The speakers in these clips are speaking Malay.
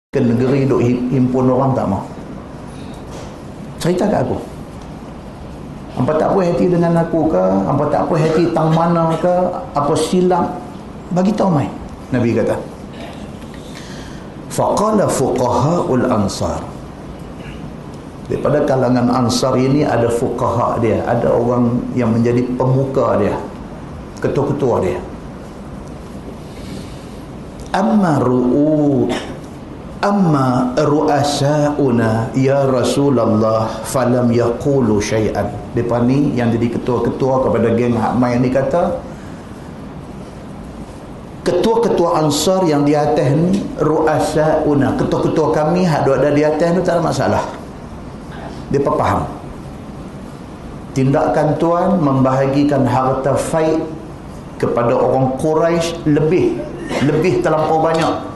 ke negeri duk himpun orang tak mau. Cerita kat aku. Hampa tak puas hati dengan aku ke? Hampa tak puas hati tang mana ke? Apa silap? Bagi tahu mai. Nabi kata. Faqala fuqaha'ul ansar. Daripada kalangan ansar ini ada fuqaha dia, ada orang yang menjadi pemuka dia, ketua-ketua dia. Amma ru'asa'una ya Rasulullah falam yaqulu syai'an. Depa ni yang jadi ketua-ketua kepada geng hak mai ni kata, ketua-ketua ansar yang di atas ni, ru'asa'una, ketua-ketua kami hak ada di atas tu tak ada masalah. Depa faham tindakan tuan membahagikan harta faid kepada orang Quraisy lebih terlampau banyak.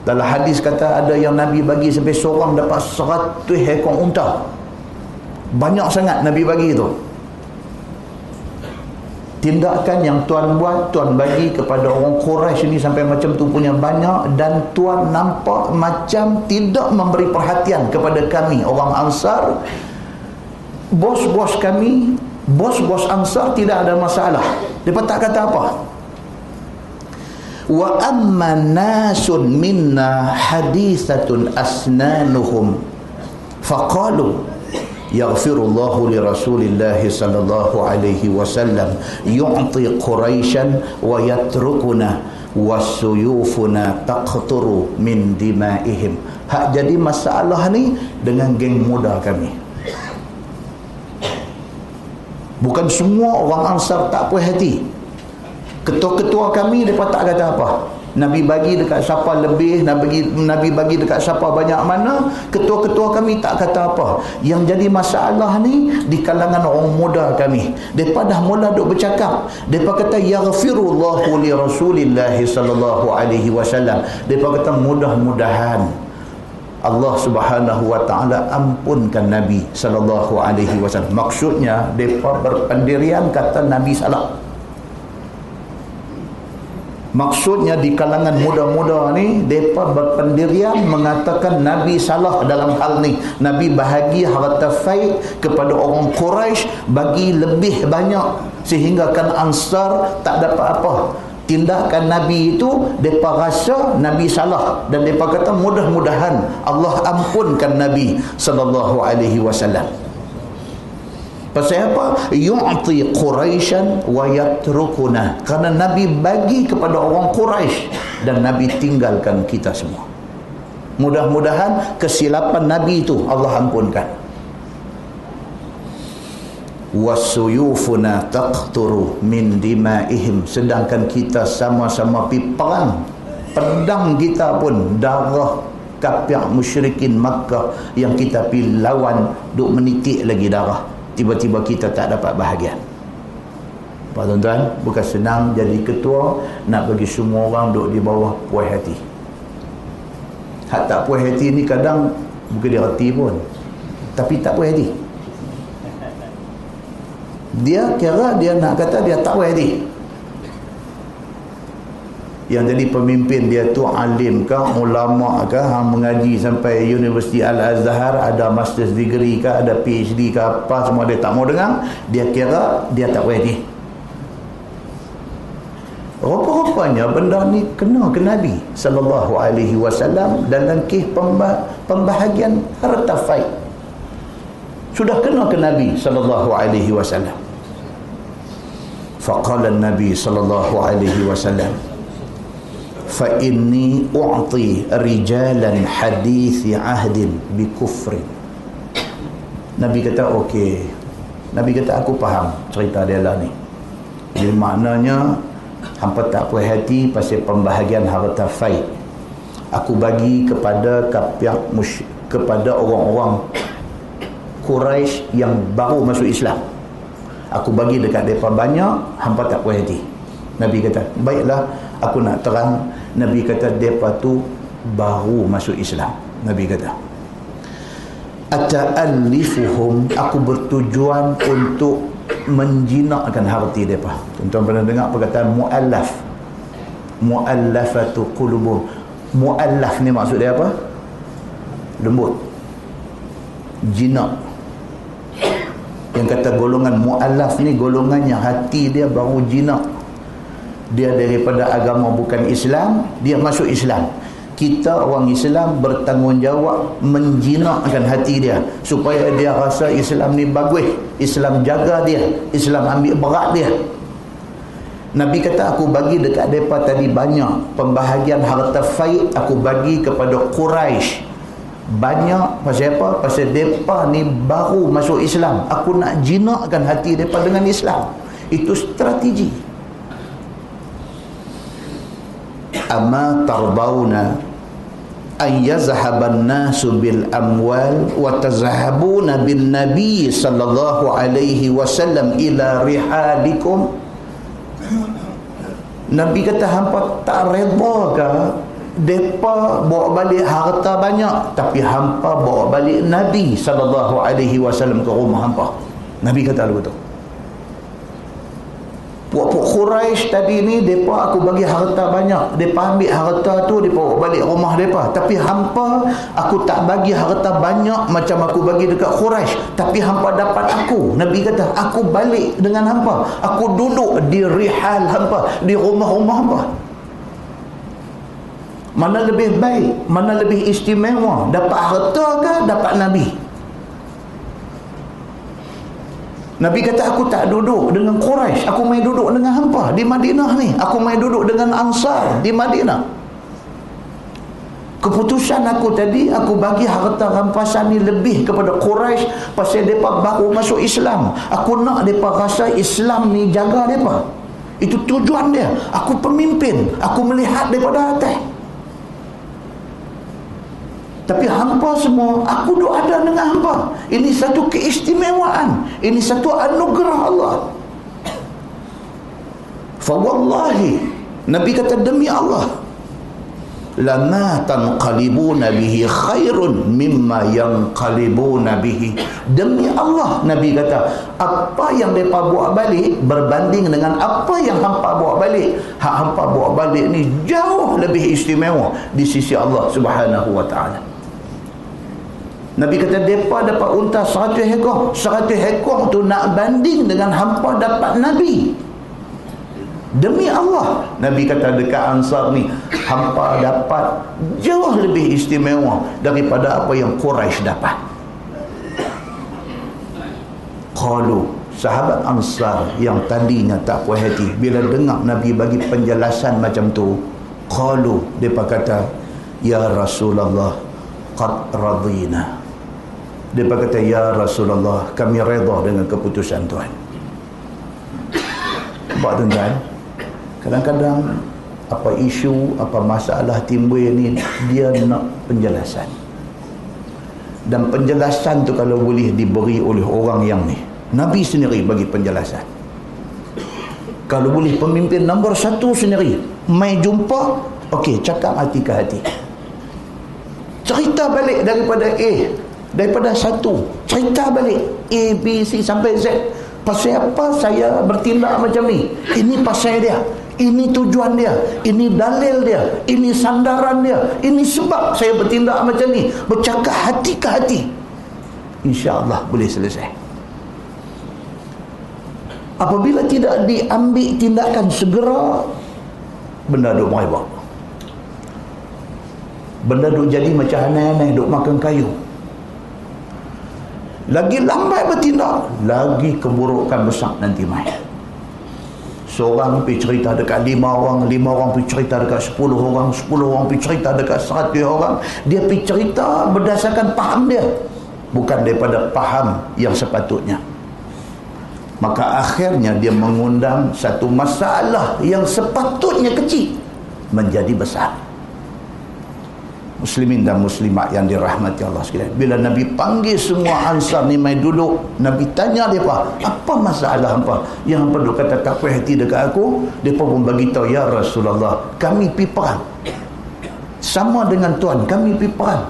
Dalam hadis kata ada yang Nabi bagi sampai seorang dapat 100 ekor unta. Banyak sangat Nabi bagi itu. Tindakan yang tuan buat, tuan bagi kepada orang Quraisy ini sampai macam tu punya banyak, dan tuan nampak macam tidak memberi perhatian kepada kami orang Ansar. Bos-bos kami, bos-bos Ansar tidak ada masalah. Mereka tak kata apa. Wa amma nasun minna hadithatun asnanuhum faqalu yaghfirullahu li rasulillah sallallahu alaihi wasallam yu'ti quraisyan wa yatrukuna wasuyufuna taqturu min dimaihim. Hak jadi masalah ni dengan geng muda kami. Bukan semua orang Ansar tak puas hati. Ketua-ketua kami mereka tak kata apa. Nabi bagi dekat siapa lebih, Nabi bagi dekat siapa banyak mana, ketua-ketua kami tak kata apa. Yang jadi masalah ni di kalangan orang muda kami. Mereka dah mula duk bercakap. Mereka kata yaghfirullahu li rasulillah sallallahu alaihi wasallam. Mereka kata mudah-mudahan Allah Subhanahu wa taala ampunkan Nabi sallallahu alaihi wasallam. Maksudnya mereka berpendirian kata Nabi salah. Maksudnya di kalangan muda-muda ni mereka berpendirian mengatakan Nabi salah dalam hal ni. Nabi bahagi harta faid kepada orang Quraisy bagi lebih banyak sehingga kan Ansar tak dapat apa. Tindakan Nabi itu mereka rasa Nabi salah, dan mereka kata mudah-mudahan Allah ampunkan Nabi sallallahu alaihi wasallam. Pasal apa? Yu'ti Quraisyan wa yatrukuna. Kerana Nabi bagi kepada orang Quraisy dan Nabi tinggalkan kita semua. Mudah-mudahan kesilapan Nabi itu Allah ampunkan. Wasuyufuna taqturu min dimaihim. Sedangkan kita sama-sama pi perang, pedang kita pun darah kafir musyrikin Makkah yang kita pi lawan duk menitik lagi darah. Tiba-tiba kita tak dapat bahagian. Pak tuan-tuan, bukan senang jadi ketua nak bagi semua orang duduk di bawah puas hati. Hak tak puas hati ni kadang bukan dia reti pun, tapi tak puas hati. Dia kira dia nak kata dia tak puas hati. Yang jadi pemimpin dia tu alim ke, ulama ke, mengaji sampai Universiti Al-Azhar, ada master's degree ke, ada PhD ke apa, semua dia tak mau dengar. Dia kira dia tak puas hati. Rupa-rupanya benda ni kena ke Nabi sallallahu alaihi wasallam dalam kes pembahagian harta faid. Sudah kena ke Nabi sallallahu alaihi wasallam. Faqala Nabi sallallahu alaihi wasallam, fa inni u'ti rijalan hadithi ahdin bi kufrin. Nabi kata okey. Nabi kata aku faham cerita dia lah ni. Jadi maknanya hampa tak puas hati pasal pembahagian harta faid. Aku bagi kepada kepada orang-orang Quraisy yang baru masuk Islam. Aku bagi dekat mereka banyak, hampa tak puas hati. Nabi kata, baiklah, aku nak terang. Nabi kata, mereka tu baru masuk Islam. Nabi kata, ata'allifuhum, aku bertujuan untuk menjinakkan hati mereka. Tuan-tuan pernah dengar perkataan mu'allaf, mu'allafatu qulubum, Mu'allaf ni maksud dia apa? Lembut, jinak. Yang kata golongan mu'allaf ni golongan yang hati dia baru jinak. Dia daripada agama bukan Islam, dia masuk Islam. Kita orang Islam bertanggungjawab menjinakkan hati dia supaya dia rasa Islam ni bagus, Islam jaga dia, Islam ambil berat dia. Nabi kata, aku bagi dekat mereka tadi banyak pembahagian harta faid, aku bagi kepada Quraisy banyak. Pasal apa? Pasal mereka ni baru masuk Islam, aku nak jinakkan hati mereka dengan Islam. Itu strategi. Amma tardawna an yazhaban nasu bil amwal wa tazhabuna bin nabi sallallahu alaihi wasallam ila rihalikum. Nabi kata, hampa tak redha ke depa bawa balik harta banyak tapi hampa bawa balik Nabi sallallahu alaihi wasallam ke rumah hampa? Nabi kata begitu. Puak-puak Quraisy tadi ni, depa aku bagi harta banyak, depa ambil harta tu depa bawa balik rumah depa, tapi hampa aku tak bagi harta banyak macam aku bagi dekat Quraisy, tapi hampa dapat aku. Nabi kata, aku balik dengan hampa, aku duduk di rihal hampa, di rumah-rumah hampa. Mana lebih baik, mana lebih istimewa, dapat harta ke dapat Nabi? Nabi kata, aku tak duduk dengan Quraisy, aku main duduk dengan hampa di Madinah ni, aku main duduk dengan Ansar di Madinah. Keputusan aku tadi, aku bagi harta rampasan ni lebih kepada Quraisy pasal mereka baru masuk Islam. Aku nak mereka rasa Islam ni jaga mereka. Itu tujuan dia. Aku pemimpin, aku melihat daripada atas. Tapi hampa semua, aku duk ada dengan hampa. Ini satu keistimewaan, ini satu anugerah Allah. Fa wallahi, Nabi kata, demi Allah, lama tanqalibuna bihi khairun mimma yanqalibuna bihi. Demi Allah, Nabi kata, apa yang mereka bawa balik berbanding dengan apa yang hampa bawa balik, hak hampa bawa balik ni jauh lebih istimewa di sisi Allah Subhanahu wa ta'ala. Nabi kata, mereka dapat unta 100 ekor. 100 ekor tu nak banding dengan hampa dapat Nabi. Demi Allah, Nabi kata dekat Ansar ni, hampa dapat jauh lebih istimewa daripada apa yang Quraisy dapat. Qalu, sahabat Ansar yang tadinya tak puas hati bila dengar Nabi bagi penjelasan macam tu, qalu, mereka kata, ya Rasulullah, qad radina. Mereka kata, ya Rasulullah, kami redha dengan keputusan Tuhan. Nampak tuan-tuan, kadang-kadang apa isu, apa masalah timbul ni, dia nak penjelasan. Dan penjelasan tu kalau boleh diberi oleh orang yang ni, Nabi sendiri bagi penjelasan. Kalau boleh pemimpin nombor 1 sendiri mai jumpa, okey, cakap hati ke hati, cerita balik daripada daripada 1, cerita balik A, B, C sampai Z. Pasal apa saya bertindak macam ni? Ini pasal dia, ini tujuan dia, ini dalil dia, ini sandaran dia, ini sebab saya bertindak macam ni. Bercakap hati ke hati, insya-Allah boleh selesai. Apabila tidak diambil tindakan segera, benda duk merebak, benda duk jadi macam aneh-aneh, duk makan kayu. Lagi lambat bertindak, lagi keburukan besar nanti mai. Seorang pergi cerita dekat 5 orang, 5 orang pergi cerita dekat 10 orang, 10 orang pergi cerita dekat 100 orang. Dia pergi cerita berdasarkan faham dia, bukan daripada faham yang sepatutnya. Maka akhirnya dia mengundang satu masalah yang sepatutnya kecil menjadi besar. Muslimin dan muslimat yang dirahmati Allah sekalian, bila Nabi panggil semua Ansar ni mai duduk, Nabi tanya mereka, apa masalah hampa? Yang hampa duk kata tak puas hati dekat aku. Mereka pun bagi tahu, ya Rasulullah, kami pi perang sama dengan tuan, kami pi perang.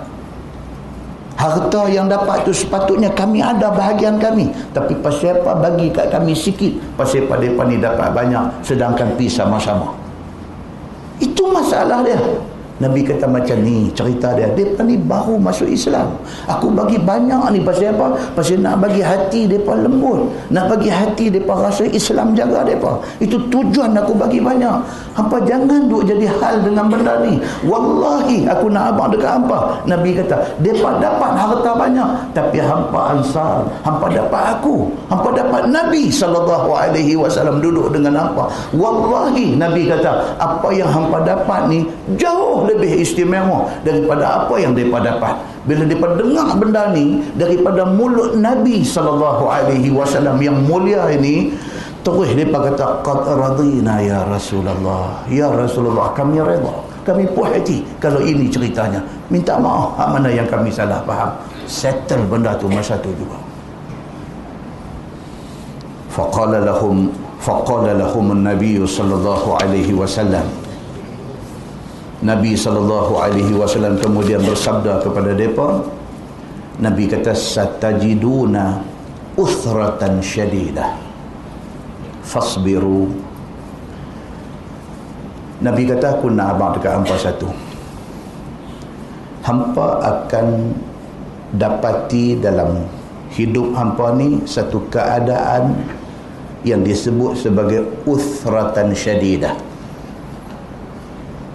Harta yang dapat tu sepatutnya kami ada bahagian kami, tapi pasal apa bagi kat kami sikit? Pasal apa mereka ni dapat banyak sedangkan pi sama-sama. Itu masalah dia. Nabi kata macam ni cerita dia. Mereka ni baru masuk Islam. Aku bagi banyak ni pasal apa? Pasal nak bagi hati mereka lembut. Nak bagi hati mereka rasa Islam jaga mereka. Itu tujuan aku bagi banyak. Hampa jangan duk jadi hal dengan benda ni. Wallahi aku nak abang dekat hampa. Nabi kata, mereka dapat harta banyak. Tapi hampa ansar. Hampa dapat aku. Hampa dapat Nabi SAW duduk dengan hampa. Wallahi Nabi kata, apa yang hampa dapat ni jauh lebih istimewa daripada apa yang mereka dapat. Bila mereka dengar benda ni daripada mulut Nabi SAW yang mulia ini, terus mereka kata, qad radina ya Rasulullah. Ya Rasulullah, kami redha, kami puas hati kalau ini ceritanya. Minta maaf mana yang kami salah faham. Settle benda tu masa tu juga. Faqala lahum an-nabiy sallallahu alaihi wasallam. Nabi SAW kemudian bersabda kepada mereka. Nabi kata, satajiduna uthratan syadidah fasbiru. Nabi kata, aku nak abang dekat hampa satu. Hampa akan dapati dalam hidup hampa ni satu keadaan yang disebut sebagai uthratan syadidah.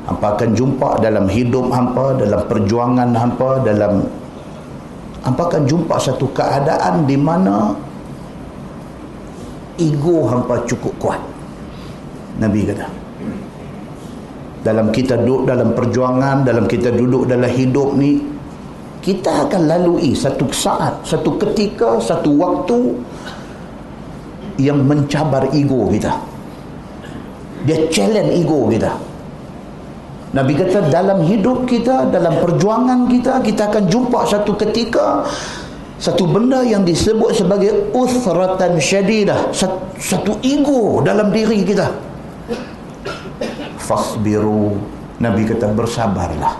Hampa akan jumpa dalam hidup hampa, dalam perjuangan hampa, hampa akan jumpa satu keadaan di mana ego hampa cukup kuat. Nabi kata, dalam kita duduk dalam perjuangan, dalam kita duduk dalam hidup ni, kita akan lalui satu saat, satu ketika, satu waktu yang mencabar ego kita. Dia challenge ego kita. Nabi kata, dalam hidup kita, dalam perjuangan kita, kita akan jumpa satu ketika, satu benda yang disebut sebagai uthratan syadidah, satu ego dalam diri kita. Fasbiru. Nabi kata, bersabarlah.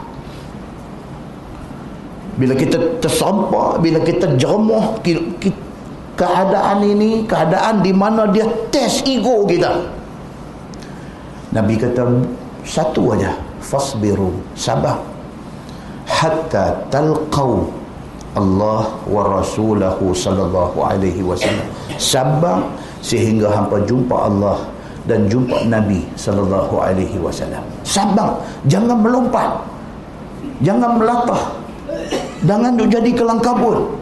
Bila kita tersampar, bila kita jeremuh keadaan ini, keadaan di mana dia test ego kita, Nabi kata satu aja, fasbiru, sabar, hatta talqau Allah wa rasulahu sallallahu alaihi wasallam. Sabar sehingga hampa jumpa Allah dan jumpa Nabi sallallahu alaihi wasallam. Sabar, jangan melompat, jangan melatah, jangan jadi kelang kabut.